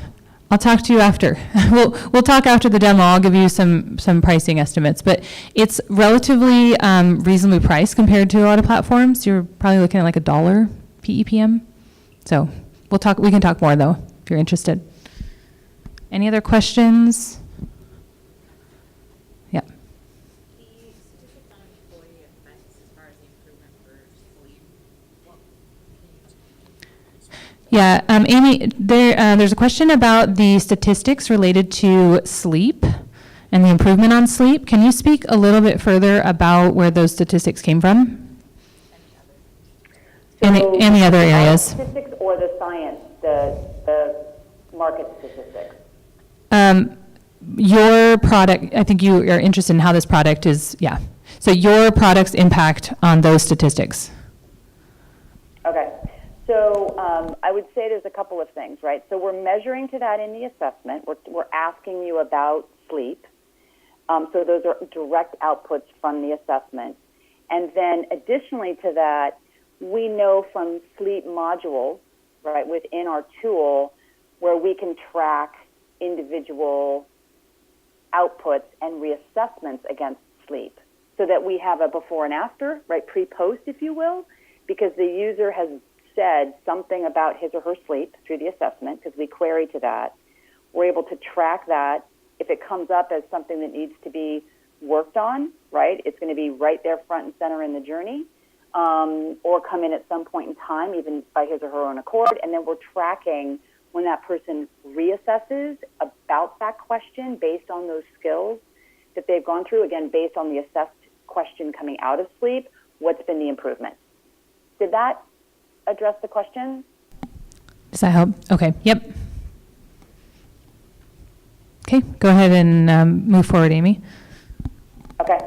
I'll talk to you after. We'll talk after the demo. I'll give you some pricing estimates, but it's relatively reasonably priced compared to a lot of platforms. You're probably looking at like $1 PEPM. So we can talk more though, if you're interested. Any other questions? Yeah. Yeah, Amy, there's a question about the statistics related to sleep and the improvement on sleep. Can you speak a little bit further about where those statistics came from? So and the other areas. Statistics or the science, the market statistics? Your product, I think you are interested in how this product is, yeah. So your product's impact on those statistics. Okay. So I would say there's a couple of things, right? So we're measuring to that in the assessment. We're asking you about sleep. So those are direct outputs from the assessment. And then additionally to that, we know from sleep modules, right, within our tool where we can track individual outputs and reassessments against sleep so that we have a before and after, right, pre-post, if you will, because the user has said something about his or her sleep through the assessment because we query to that. We're able to track that. If it comes up as something that needs to be worked on, right, it's going to be right there front and center in the journey, or come in at some point in time, even by his or her own accord, and then we're tracking when that person reassesses about that question based on those skills that they've gone through, again, based on the assessed question coming out of sleep, what's been the improvement. Did that address the question? Does that help? Okay, yep. Okay, go ahead and move forward, Amy. Okay.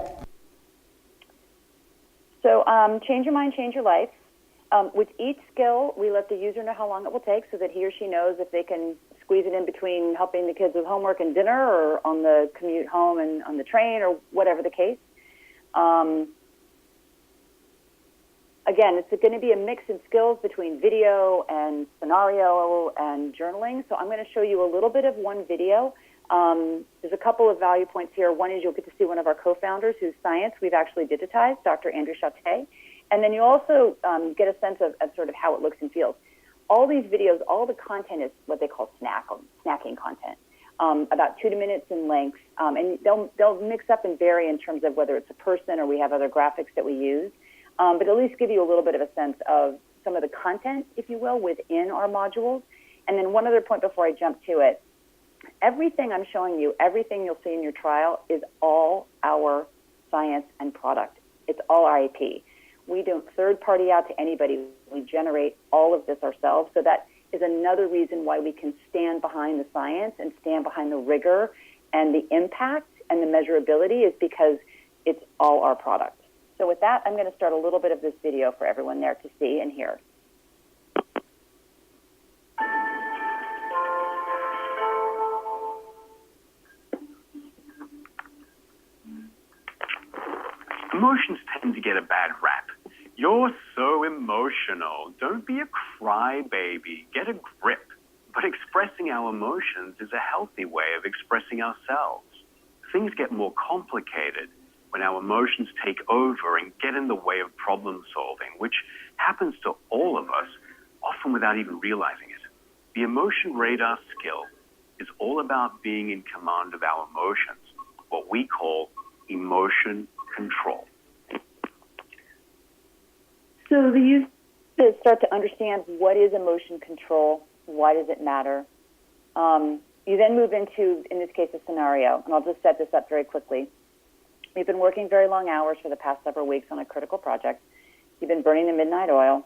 So change your mind, change your life. With each skill, we let the user know how long it will take so that he or she knows if they can squeeze it in between helping the kids with homework and dinner or on the commute home and on the train or whatever the case. Again, it's going to be a mix in skills between video and scenario and journaling. So I'm going to show you a little bit of one video. There's a couple of value points here. One is you'll get to see one of our co-founders whose science we've actually digitized, Dr. Andrew Chate. And then you also get a sense of sort of how it looks and feels. All these videos, all the content is what they call snacking content, about 2 minutes in length. And they'll mix up and vary in terms of whether it's a person or we have other graphics that we use. But at least give you a little bit of a sense of some of the content, if you will, within our modules. And then one other point before I jump to it. Everything I'm showing you, everything you'll see in your trial is all our science and product. It's all our IP. We don't third party out to anybody. We generate all of this ourselves. So that is another reason why we can stand behind the science and stand behind the rigor and the impact and the measurability is because it's all our product. So with that, I'm going to start a little bit of this video for everyone there to see and hear. Emotions tend to get a bad rap. You're so emotional. Don't be a crybaby. Get a grip. But expressing our emotions is a healthy way of expressing ourselves. Things get more complicated when our emotions take over and get in the way of problem solving, which happens to all of us, often without even realizing it. The emotion radar skill is all about being in command of our emotions, what we call emotion control. So the users start to understand what is emotion control, why does it matter. You then move into, in this case, a scenario, and I'll just set this up very quickly. We've been working very long hours for the past several weeks on a critical project. You've been burning the midnight oil.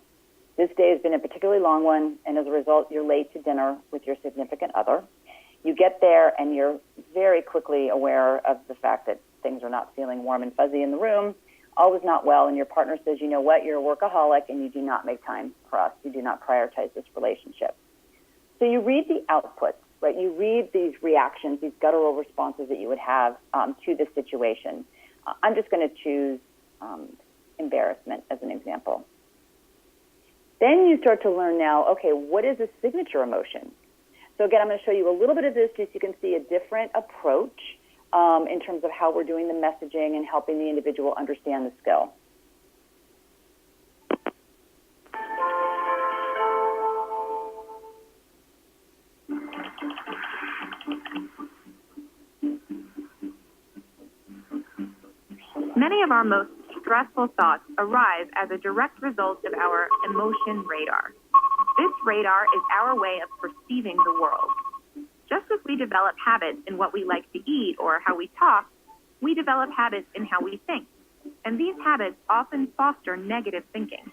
This day has been a particularly long one, and as a result, you're late to dinner with your significant other. You get there, and you're very quickly aware of the fact that things are not feeling warm and fuzzy in the room. All is not well, and your partner says, you know what, you're a workaholic, and you do not make time for us. You do not prioritize this relationship. So you read the outputs, right? You read these reactions, these guttural responses that you would have to this situation. I'm just going to choose embarrassment as an example. Then you start to learn now, okay, what is a signature emotion? So again, I'm going to show you a little bit of this just so you can see a different approach in terms of how we're doing the messaging and helping the individual understand the skill. Many of our most stressful thoughts arise as a direct result of our emotion radar. This radar is our way of perceiving the world. Just as we develop habits in what we like to eat or how we talk, we develop habits in how we think. And these habits often foster negative thinking.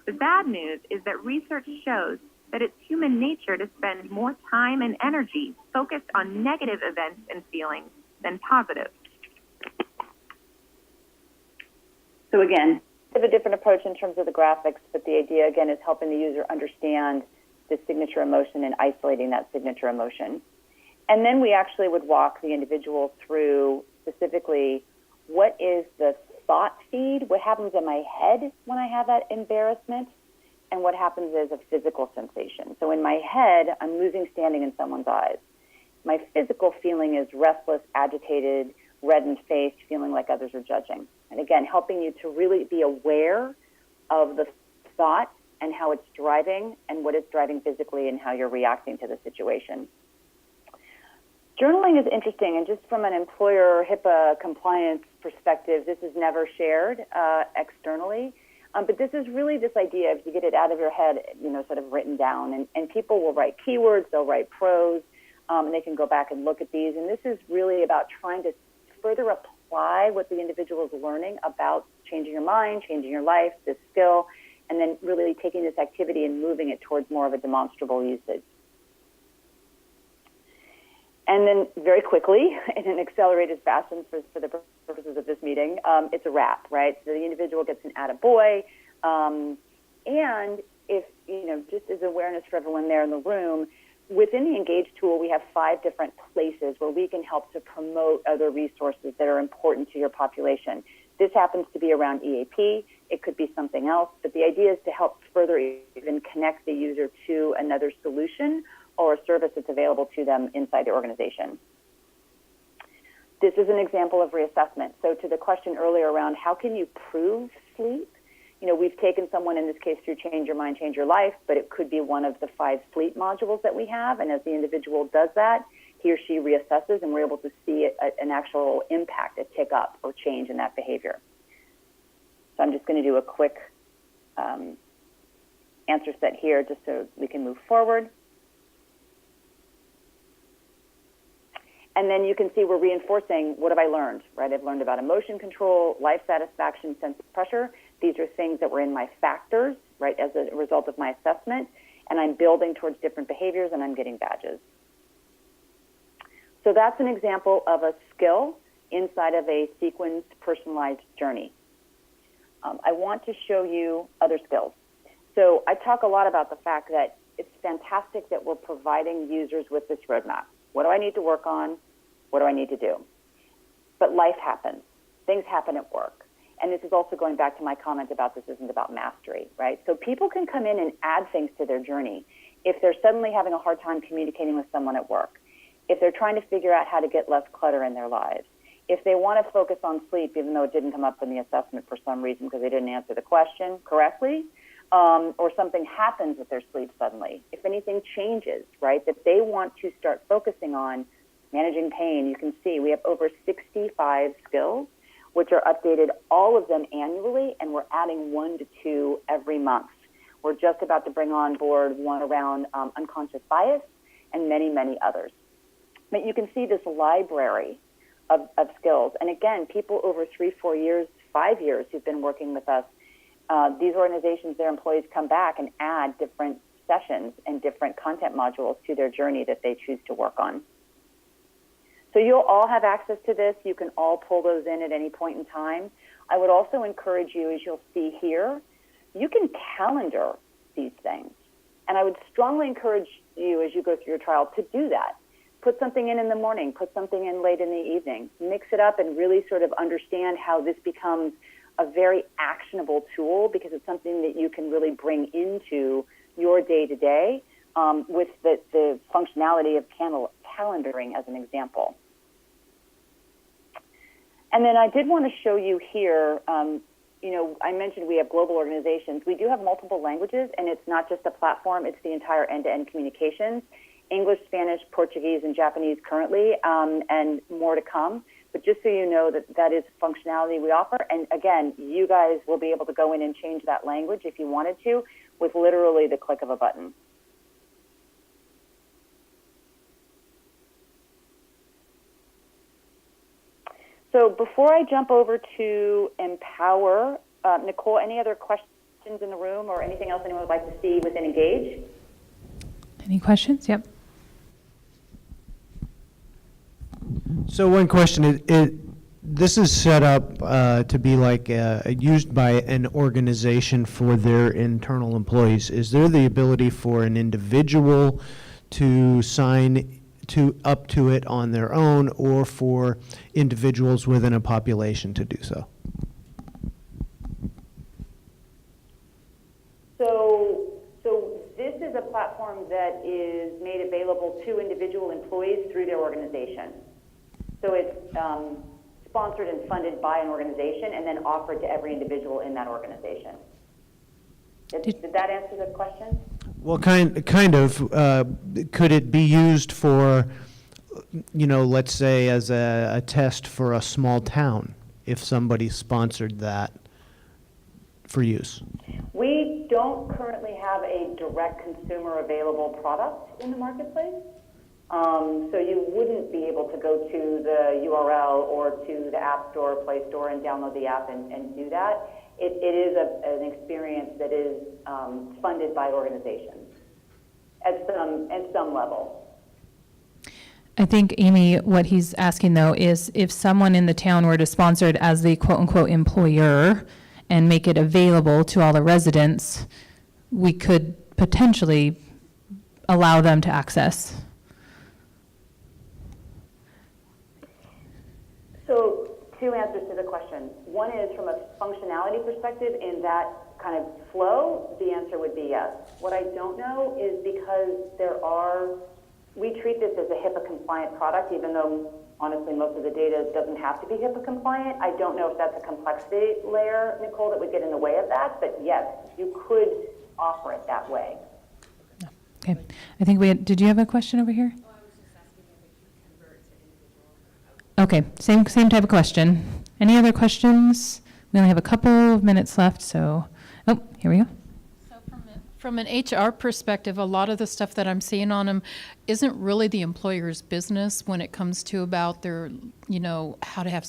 The bad news is that research shows that it's human nature to spend more time and energy focused on negative events and feelings than positive. So again, we have a different approach in terms of the graphics, but the idea, again, is helping the user understand the signature emotion and isolating that signature emotion. And then we actually would walk the individual through specifically what is the thought feed, what happens in my head when I have that embarrassment, and what happens as a physical sensation. So in my head, I'm losing standing in someone's eyes. My physical feeling is restless, agitated, reddened-faced, feeling like others are judging. And again, helping you to really be aware of the thought and how it's driving and what it's driving physically and how you're reacting to the situation. Journaling is interesting, and just from an employer HIPAA compliance perspective, this is never shared externally. But this is really this idea of you get it out of your head, sort of written down. And people will write keywords, they'll write prose, and they can go back and look at these. And this is really about trying to further apply what the individual is learning about changing your mind, changing your life, this skill, and then really taking this activity and moving it towards more of a demonstrable usage. And then very quickly, in an accelerated fashion for the purposes of this meeting, it's a wrap, right? So the individual gets an attaboy, and if, just as awareness for everyone there in the room, within the Engage tool, we have 5 different places where we can help to promote other resources that are important to your population. This happens to be around EAP. It could be something else, but the idea is to help further even connect the user to another solution or a service that's available to them inside the organization. This is an example of reassessment. So to the question earlier around how can you prove sleep, we've taken someone in this case through Change Your Mind, Change Your Life, but it could be one of the 5 sleep modules that we have. And as the individual does that, he or she reassesses, and we're able to see an actual impact, a tick up or change in that behavior. So I'm just going to do a quick answer set here just so we can move forward. And then you can see we're reinforcing what have I learned, right? I've learned about emotion control, life satisfaction, sense of pressure. These are things that were in my factors, right, as a result of my assessment. And I'm building towards different behaviors, and I'm getting badges. So that's an example of a skill inside of a sequenced, personalized journey. I want to show you other skills. So I talk a lot about the fact that it's fantastic that we're providing users with this roadmap. What do I need to work on? What do I need to do? But life happens. Things happen at work. And this is also going back to my comment about this isn't about mastery, right? So people can come in and add things to their journey if they're suddenly having a hard time communicating with someone at work, if they're trying to figure out how to get less clutter in their lives, if they want to focus on sleep even though it didn't come up in the assessment for some reason because they didn't answer the question correctly, or something happens with their sleep suddenly, if anything changes, right, that they want to start focusing on managing pain. You can see we have over 65 skills, which are updated, all of them annually, and we're adding 1 to 2 every month. We're just about to bring on board one around unconscious bias and many, many others. But you can see this library of skills. And again, people over 3, 4 years, 5 years who've been working with us, these organizations, their employees come back and add different sessions and different content modules to their journey that they choose to work on. So you'll all have access to this. You can all pull those in at any point in time. I would also encourage you, as you'll see here, you can calendar these things. And I would strongly encourage you, as you go through your trial, to do that. Put something in the morning, put something in late in the evening. Mix it up and really sort of understand how this becomes a very actionable tool because it's something that you can really bring into your day-to-day with the functionality of calendaring as an example. And then I did want to show you here, I mentioned we have global organizations. We do have multiple languages, and it's not just a platform, it's the entire end-to-end communications. English, Spanish, Portuguese, and Japanese currently, and more to come. But just so you know that is functionality we offer. And again, you guys will be able to go in and change that language if you wanted to with literally the click of a button. So before I jump over to Empower, Nicole, any other questions in the room or anything else anyone would like to see within Engage? Any questions? Yep. So one question, this is set up to be like used by an organization for their internal employees. Is there the ability for an individual to sign up to it on their own, or for individuals within a population to do so? So this is a platform that is made available to individual employees through their organization. So it's sponsored and funded by an organization and then offered to every individual in that organization. Did that answer the question? Well, kind of. Could it be used for, let's say as a test for a small town, if somebody sponsored that for use? We don't currently have a direct consumer available product in the marketplace. So you wouldn't be able to go to the URL or to the App Store, Play Store, and download the app and do that. It is an experience that is funded by organizations at some level. I think, Amy, what he's asking, though, is if someone in the town were to sponsor it as the quote-unquote employer and make it available to all the residents, we could potentially allow them to access. So two answers to the question. One is from a functionality perspective in that kind of flow, the answer would be yes. What I don't know is because we treat this as a HIPAA compliant product, even though honestly most of the data doesn't have to be HIPAA compliant. I don't know if that's a complexity layer, Nicole, that would get in the way of that, but yes, you could offer it that way. Okay. I think did you have a question over here? Okay, same type of question. Any other questions? We only have a couple of minutes left, so, here we go. So from an HR perspective, a lot of the stuff that I'm seeing on them isn't really the employer's business when it comes to about their, how to have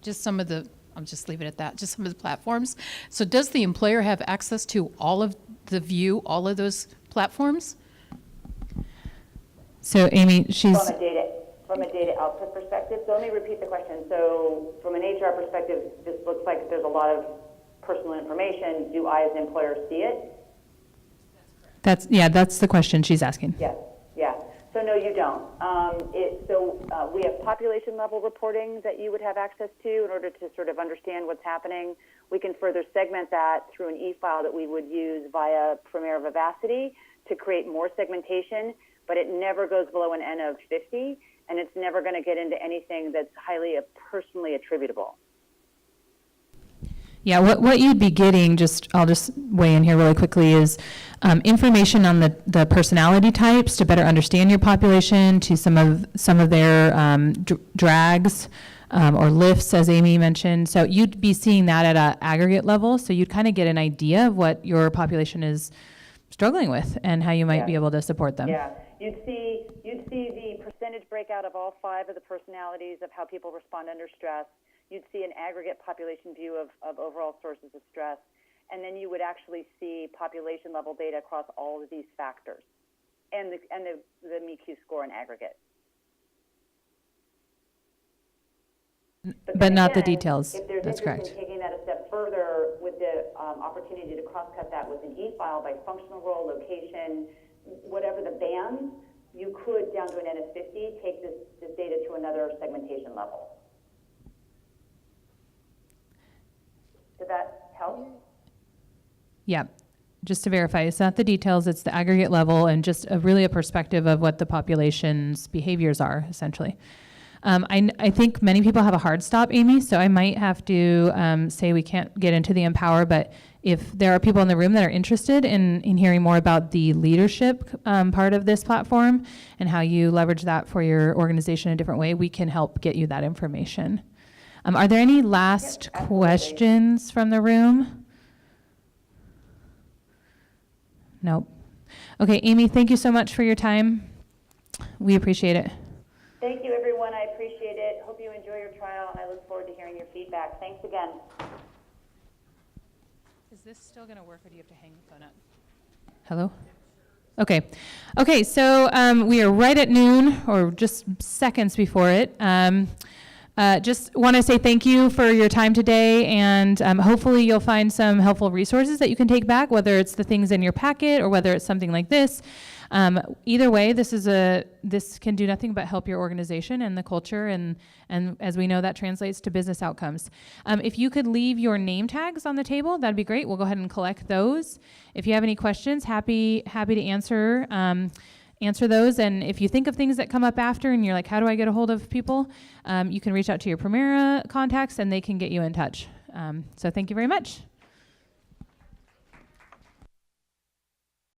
just some of the, I'll just leave it at that, just some of the platforms. So does the employer have access to all of all of those platforms? So Amy, From a data output perspective, so let me repeat the question. So from an HR perspective, this looks like there's a lot of personal information. Do I as an employer see it? That's the question she's asking. Yes, yeah. So no, you don't. We have population level reporting that you would have access to in order to sort of understand what's happening. We can further segment that through an e-file that we would use via Premera Vivacity to create more segmentation, but it never goes below an N of 50. And it's never going to get into anything that's highly personally attributable. Yeah, what you'd be getting, I'll just weigh in here really quickly, is information on the personality types to better understand your population, to some of their drags or lifts, as Amy mentioned. So you'd be seeing that at an aggregate level, so you'd kind of get an idea of what your population is struggling with and how you might be able to support them. Yeah, you'd see the percentage breakout of all 5 of the personalities of how people respond under stress. You'd see an aggregate population view of overall sources of stress, and then you would actually see population level data across all of these factors and the MEQ score in aggregate. But not the details. If there's That's interest correct. in taking that a step further with the opportunity to cross-cut that with an e-file by functional role, location, whatever the bands, you could, down to an N of 50, take this data to another segmentation level. Did that help? Yeah, just to verify, it's not the details, it's the aggregate level and just really a perspective of what the population's behaviors are, essentially. I think many people have a hard stop, Amy, so I might have to say we can't get into the Empower, but if there are people in the room that are interested in hearing more about the leadership part of this platform and how you leverage that for your organization in a different way, we can help get you that information. Are there any last absolutely. questions from the room? Nope. Okay, Amy, thank you so much for your time. We appreciate it. Thank you, everyone. I appreciate it. Hope you enjoy your trial, and I look forward to hearing your feedback. Thanks again. Is this still going to work, or do you have to hang the phone up? Hello? Okay. Okay, so we are right at noon, or just seconds before it. Just want to say thank you for your time today, and hopefully you'll find some helpful resources that you can take back, whether it's the things in your packet or whether it's something like this. Either way, this can do nothing but help your organization and the culture, and as we know, that translates to business outcomes. If you could leave your name tags on the table, that'd be great. We'll go ahead and collect those. If you have any questions, happy to answer those. And if you think of things that come up after and you're like, how do I get a hold of people? You can reach out to your Premera contacts and they can get you in touch. So thank you very much.